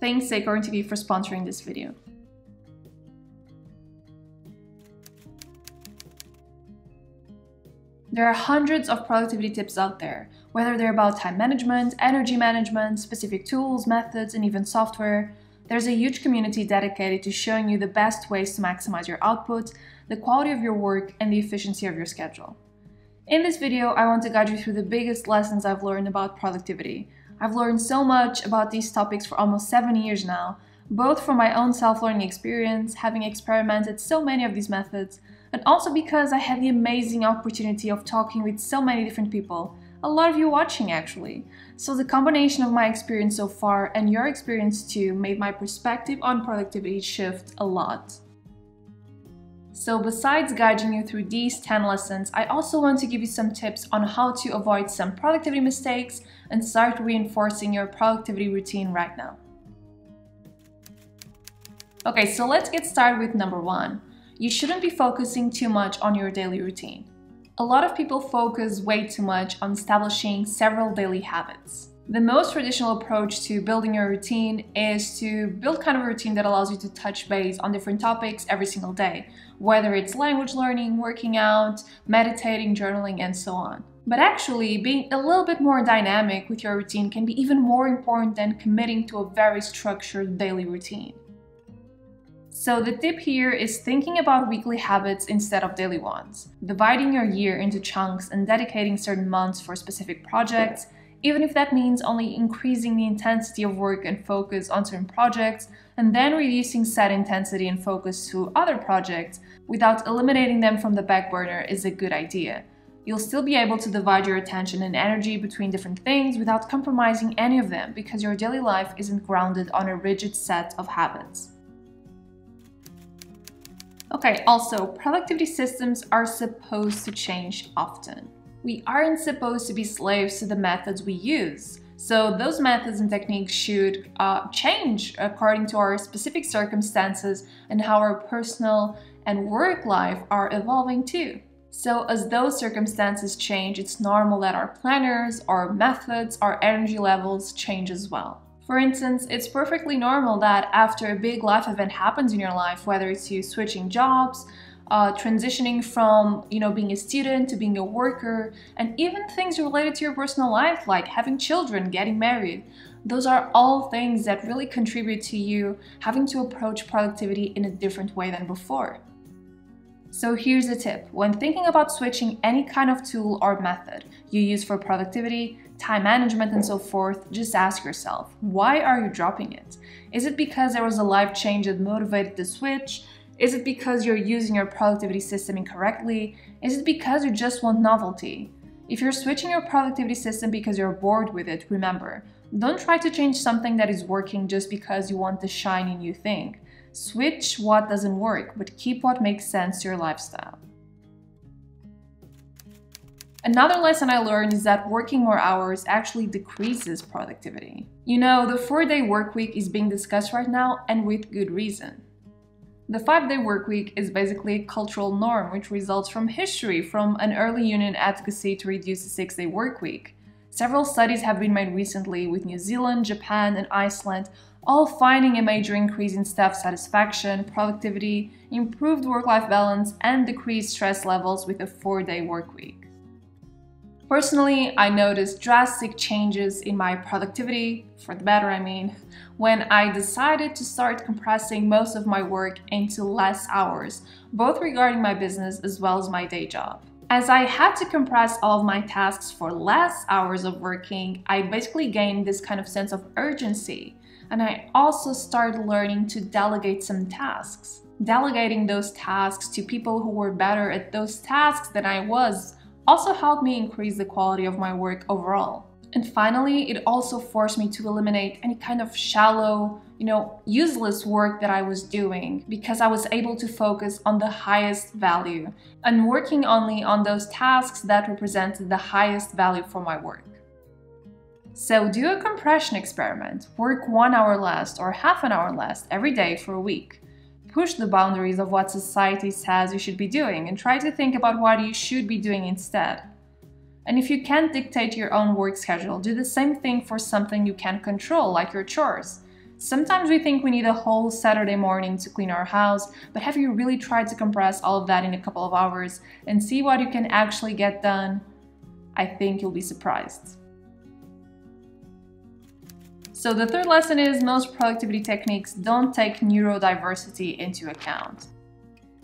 Thanks Decr TV for sponsoring this video. There are hundreds of productivity tips out there, whether they're about time management, energy management, specific tools, methods, and even software. There's a huge community dedicated to showing you the best ways to maximize your output, the quality of your work, and the efficiency of your schedule. In this video, I want to guide you through the biggest lessons I've learned about productivity. I've learned so much about these topics for almost 7 years now, both from my own self-learning experience, having experimented so many of these methods, and also because I had the amazing opportunity of talking with so many different people, a lot of you watching actually. So the combination of my experience so far and your experience too made my perspective on productivity shift a lot. So besides guiding you through these 10 lessons, I also want to give you some tips on how to avoid some productivity mistakes and start reinforcing your productivity routine right now. Okay, so let's get started with number 1. You shouldn't be focusing too much on your daily routine. A lot of people focus way too much on establishing several daily habits. The most traditional approach to building your routine is to build kind of a routine that allows you to touch base on different topics every single day, whether it's language learning, working out, meditating, journaling, and so on. But actually, being a little bit more dynamic with your routine can be even more important than committing to a very structured daily routine. So the tip here is thinking about weekly habits instead of daily ones, dividing your year into chunks and dedicating certain months for specific projects, even if that means only increasing the intensity of work and focus on certain projects, and then reducing said intensity and focus to other projects without eliminating them from the back burner is a good idea. You'll still be able to divide your attention and energy between different things without compromising any of them because your daily life isn't grounded on a rigid set of habits. Okay, also, productivity systems are supposed to change often. We aren't supposed to be slaves to the methods we use. So those methods and techniques should change according to our specific circumstances and how our personal and work life are evolving too. So as those circumstances change, it's normal that our planners, our methods, our energy levels change as well. For instance, it's perfectly normal that after a big life event happens in your life, whether it's you switching jobs, transitioning from being a student to being a worker, and even things related to your personal life like having children, getting married. Those are all things that really contribute to you having to approach productivity in a different way than before. So here's a tip. When thinking about switching any kind of tool or method you use for productivity, time management, and so forth, just ask yourself, why are you dropping it? Is it because there was a life change that motivated the switch? Is it because you're using your productivity system incorrectly? Is it because you just want novelty? If you're switching your productivity system because you're bored with it, remember, don't try to change something that is working just because you want the shiny new thing. Switch what doesn't work, but keep what makes sense to your lifestyle. Another lesson I learned is that working more hours actually decreases productivity. The 4-day workweek is being discussed right now, and with good reason. The 5-day workweek is basically a cultural norm which results from history, from an early union advocacy to reduce the 6-day workweek. Several studies have been made recently with New Zealand, Japan, and Iceland, all finding a major increase in staff satisfaction, productivity, improved work-life balance, and decreased stress levels with a 4-day workweek. Personally, I noticed drastic changes in my productivity, for the better I mean, when I decided to start compressing most of my work into less hours, both regarding my business as well as my day job. As I had to compress all of my tasks for less hours of working, I basically gained this kind of sense of urgency. And I also started learning to delegate some tasks. Delegating those tasks to people who were better at those tasks than I was also helped me increase the quality of my work overall. And finally, it also forced me to eliminate any kind of shallow, useless work that I was doing, because I was able to focus on the highest value and working only on those tasks that represented the highest value for my work. So do a compression experiment. Work 1 hour less or half an hour less every day for a week. Push the boundaries of what society says you should be doing and try to think about what you should be doing instead. And if you can't dictate your own work schedule, do the same thing for something you can control, like your chores. Sometimes we think we need a whole Saturday morning to clean our house, but have you really tried to compress all of that in a couple of hours and see what you can actually get done? I think you'll be surprised. So the third lesson is most productivity techniques don't take neurodiversity into account.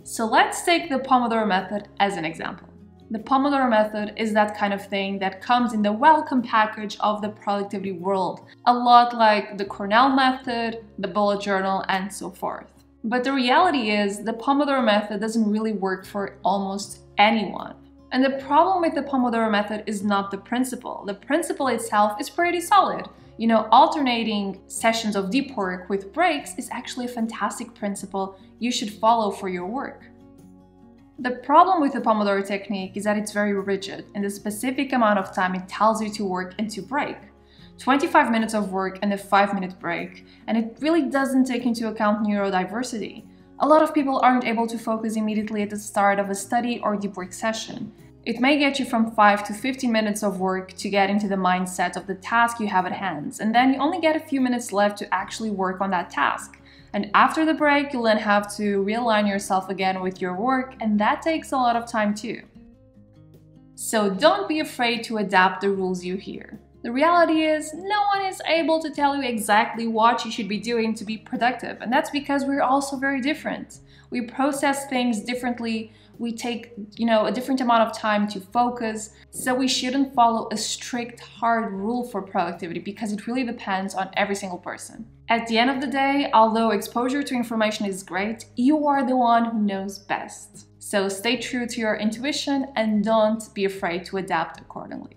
So let's take the Pomodoro method as an example. The Pomodoro method is that kind of thing that comes in the welcome package of the productivity world, a lot like the Cornell method, the bullet journal, and so forth. But the reality is the Pomodoro method doesn't really work for almost anyone. And the problem with the Pomodoro method is not the principle. The principle itself is pretty solid. You know, alternating sessions of deep work with breaks is actually a fantastic principle you should follow for your work. The problem with the Pomodoro technique is that it's very rigid in the specific amount of time it tells you to work and to break. 25 minutes of work and a 5-minute break, and it really doesn't take into account neurodiversity. A lot of people aren't able to focus immediately at the start of a study or deep work session. It may get you from 5 to 15 minutes of work to get into the mindset of the task you have at hand, and then you only get a few minutes left to actually work on that task. And after the break, you'll then have to realign yourself again with your work, and that takes a lot of time too. So don't be afraid to adapt the rules you hear. The reality is, no one is able to tell you exactly what you should be doing to be productive, and that's because we're also very different. We process things differently, we take, a different amount of time to focus, so we shouldn't follow a strict, hard rule for productivity because it really depends on every single person. At the end of the day, although exposure to information is great, you are the one who knows best. So stay true to your intuition and don't be afraid to adapt accordingly.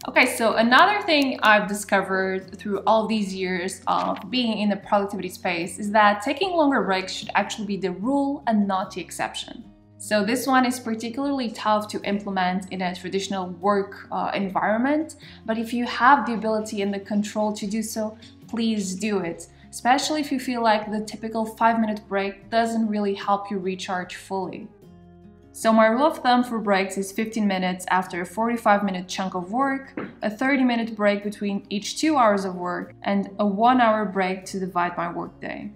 Okay, so another thing I've discovered through all these years of being in the productivity space is that taking longer breaks should actually be the rule and not the exception. So this one is particularly tough to implement in a traditional work environment, but if you have the ability and the control to do so, please do it, especially if you feel like the typical 5-minute break doesn't really help you recharge fully. So my rule of thumb for breaks is 15 minutes after a 45-minute chunk of work, a 30-minute break between each 2 hours of work, and a 1-hour break to divide my workday.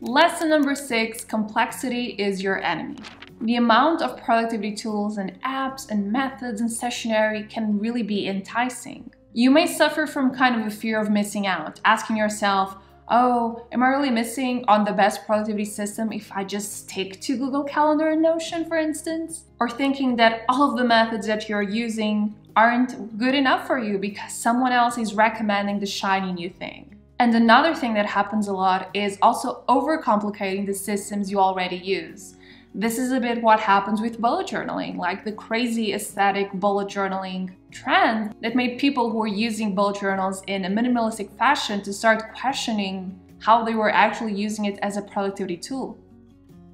Lesson number 6, complexity is your enemy. The amount of productivity tools and apps and methods and stationery can really be enticing. You may suffer from kind of a fear of missing out, asking yourself, oh, am I really missing on the best productivity system if I just stick to Google Calendar and Notion, for instance? Or thinking that all of the methods that you're using aren't good enough for you because someone else is recommending the shiny new thing. And another thing that happens a lot is also overcomplicating the systems you already use. This is a bit what happens with bullet journaling, like the crazy aesthetic bullet journaling trend that made people who were using bullet journals in a minimalistic fashion to start questioning how they were actually using it as a productivity tool.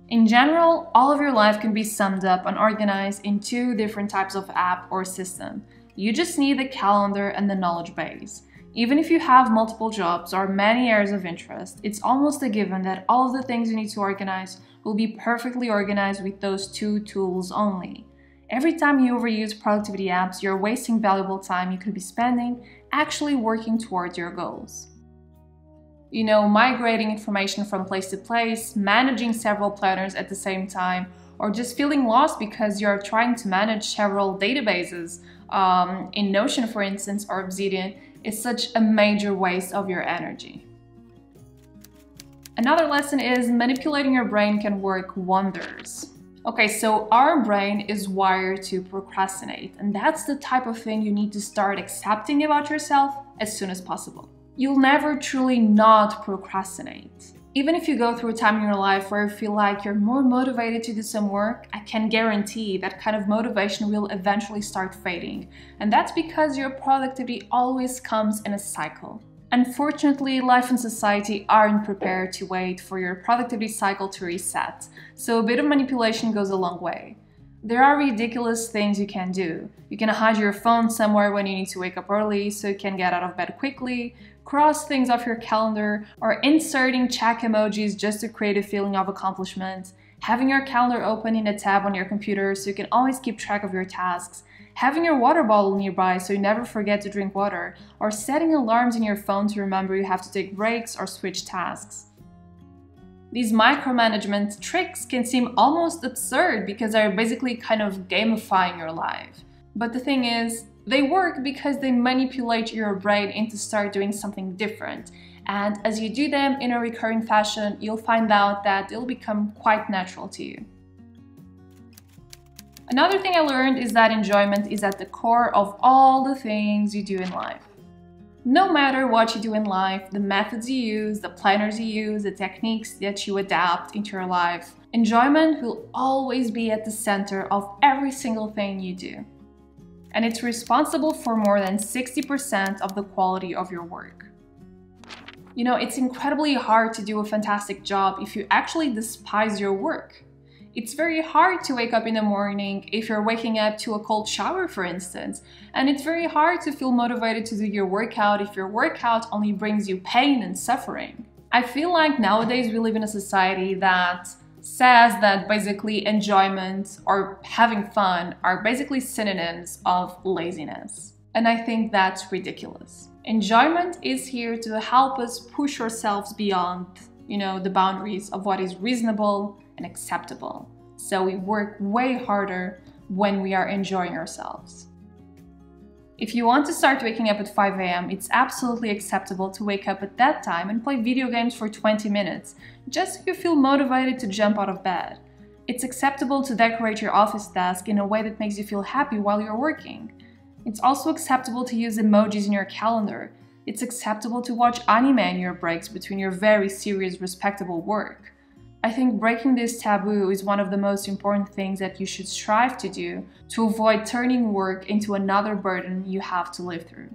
In general, all of your life can be summed up and organized in 2 different types of app or system. You just need the calendar and the knowledge base. Even if you have multiple jobs or many areas of interest, it's almost a given that all of the things you need to organize will be perfectly organized with those 2 tools only. Every time you overuse productivity apps, you're wasting valuable time you could be spending actually working towards your goals. Migrating information from place to place, managing several planners at the same time, or just feeling lost because you're trying to manage several databases in Notion, for instance, or Obsidian, is such a major waste of your energy. Another lesson is manipulating your brain can work wonders. Okay, so our brain is wired to procrastinate, and that's the type of thing you need to start accepting about yourself as soon as possible. You'll never truly not procrastinate. Even if you go through a time in your life where you feel like you're more motivated to do some work, I can guarantee that kind of motivation will eventually start fading. And that's because your productivity always comes in a cycle. Unfortunately, life and society aren't prepared to wait for your productivity cycle to reset, so a bit of manipulation goes a long way. There are ridiculous things you can do. You can hide your phone somewhere when you need to wake up early so you can get out of bed quickly, cross things off your calendar, or inserting check emojis just to create a feeling of accomplishment, having your calendar open in a tab on your computer so you can always keep track of your tasks, having your water bottle nearby so you never forget to drink water, or setting alarms in your phone to remember you have to take breaks or switch tasks. These micromanagement tricks can seem almost absurd because they're basically kind of gamifying your life. But the thing is, they work because they manipulate your brain into start doing something different. And as you do them in a recurring fashion, you'll find out that it'll become quite natural to you. Another thing I learned is that enjoyment is at the core of all the things you do in life. No matter what you do in life, the methods you use, the planners you use, the techniques that you adapt into your life, enjoyment will always be at the center of every single thing you do. And it's responsible for more than 60% of the quality of your work. You know, it's incredibly hard to do a fantastic job if you actually despise your work. It's very hard to wake up in the morning if you're waking up to a cold shower, for instance. And it's very hard to feel motivated to do your workout if your workout only brings you pain and suffering. I feel like nowadays we live in a society that says that basically enjoyment or having fun are basically synonyms of laziness. And I think that's ridiculous. Enjoyment is here to help us push ourselves beyond, the boundaries of what is reasonable and acceptable. So we work way harder when we are enjoying ourselves. If you want to start waking up at 5 a.m., it's absolutely acceptable to wake up at that time and play video games for 20 minutes, just so you feel motivated to jump out of bed. It's acceptable to decorate your office desk in a way that makes you feel happy while you're working. It's also acceptable to use emojis in your calendar. It's acceptable to watch anime in your breaks between your very serious, respectable work. I think breaking this taboo is one of the most important things that you should strive to do to avoid turning work into another burden you have to live through.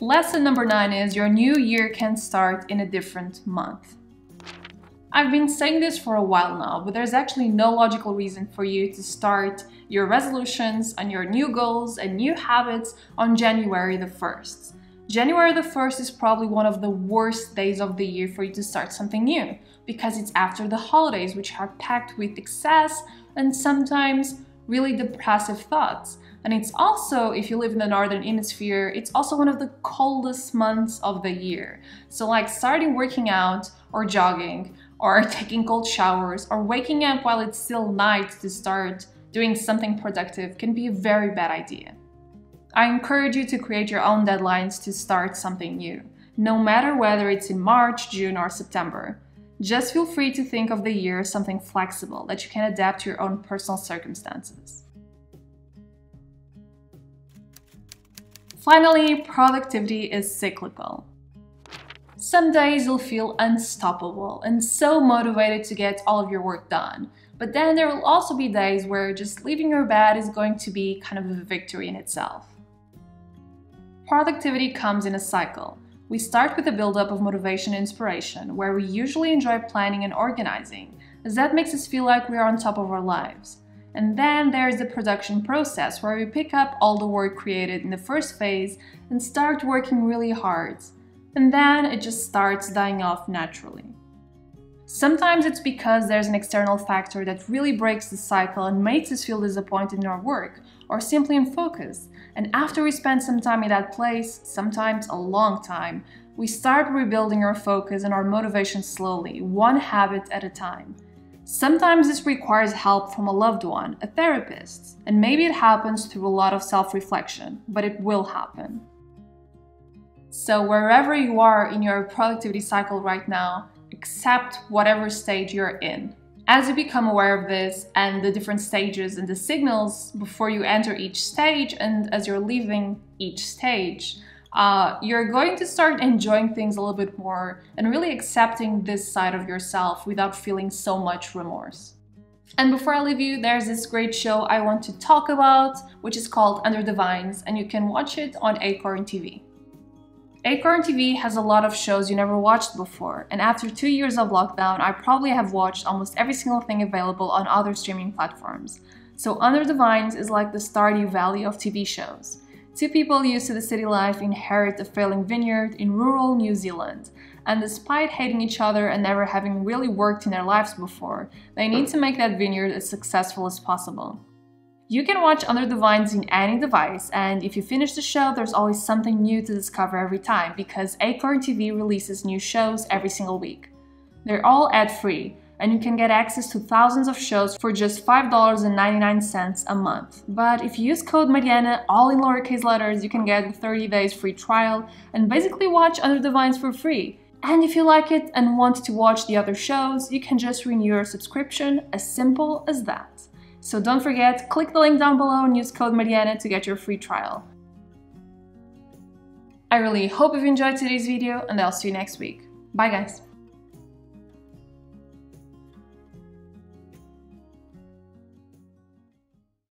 Lesson number 9 is your new year can start in a different month. I've been saying this for a while now, but there's actually no logical reason for you to start your resolutions and your new goals and new habits on January the 1st. January the 1st is probably one of the worst days of the year for you to start something new, because it's after the holidays, which are packed with excess and sometimes really depressive thoughts. And it's also, if you live in the northern hemisphere, it's also one of the coldest months of the year. So like starting working out or jogging or taking cold showers or waking up while it's still night to start doing something productive can be a very bad idea. I encourage you to create your own deadlines to start something new, no matter whether it's in March, June, or September. Just feel free to think of the year as something flexible that you can adapt to your own personal circumstances. Finally, productivity is cyclical. Some days you'll feel unstoppable and so motivated to get all of your work done. But then there will also be days where just leaving your bed is going to be kind of a victory in itself. Productivity comes in a cycle. We start with a buildup of motivation and inspiration, where we usually enjoy planning and organizing, as that makes us feel like we are on top of our lives. And then there's the production process, where we pick up all the work created in the first phase and start working really hard. And then it just starts dying off naturally. Sometimes it's because there's an external factor that really breaks the cycle and makes us feel disappointed in our work, or simply unfocused. And after we spend some time in that place, sometimes a long time, we start rebuilding our focus and our motivation slowly, one habit at a time. Sometimes this requires help from a loved one, a therapist, and maybe it happens through a lot of self-reflection, but it will happen. So wherever you are in your productivity cycle right now, accept whatever stage you're in. As you become aware of this and the different stages and the signals before you enter each stage and as you're leaving each stage, you're going to start enjoying things a little bit more and really accepting this side of yourself without feeling so much remorse. And before I leave you, there's this great show I want to talk about, which is called Under the Vines, and you can watch it on Acorn TV. Acorn TV has a lot of shows you never watched before, and after 2 years of lockdown, I probably have watched almost every single thing available on other streaming platforms. So Under the Vines is like the Stardew Valley of TV shows. Two people used to the city life inherit a failing vineyard in rural New Zealand, and despite hating each other and never having really worked in their lives before, they need to make that vineyard as successful as possible. You can watch Under the Vines in any device, and if you finish the show, there's always something new to discover every time because Acorn TV releases new shows every single week. They're all ad-free, and you can get access to thousands of shows for just $5.99 a month. But if you use code Mariana, all in lowercase letters, you can get a 30 days free trial and basically watch Under the Vines for free. And if you like it and want to watch the other shows, you can just renew your subscription, as simple as that. So don't forget, click the link down below and use code Mariana to get your free trial. I really hope you've enjoyed today's video, and I'll see you next week. Bye guys!